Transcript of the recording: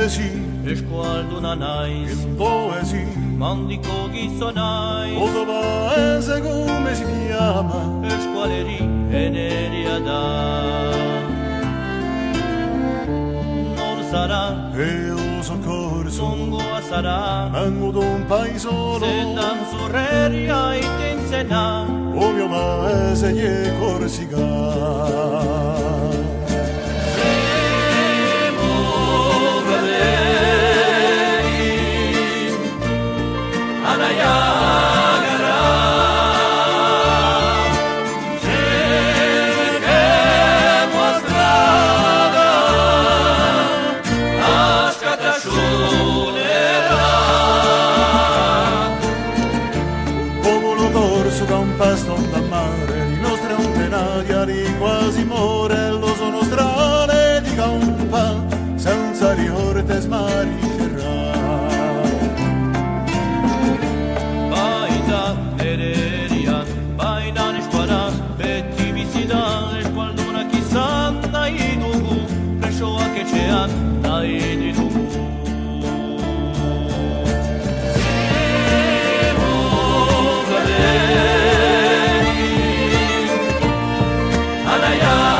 poesi, eskualduna naiz, poesi, mandiko gizonaiz, oso paese come si chiama, eskualeri eneria da. Non sarà e un soccorso, lungoa sarà, vengo da un paesolo, se danzureria e tenzena, o mio paese è Corsica. Da un pasto da mare, i nostri antenati quasi more, lo sono strane di campa, senza riorte smariscerà. Baita nereria, baina nesquara, betti visida, esqualduna chissà, dai dugu, prescioa che c'è, dai di dugu. Yeah.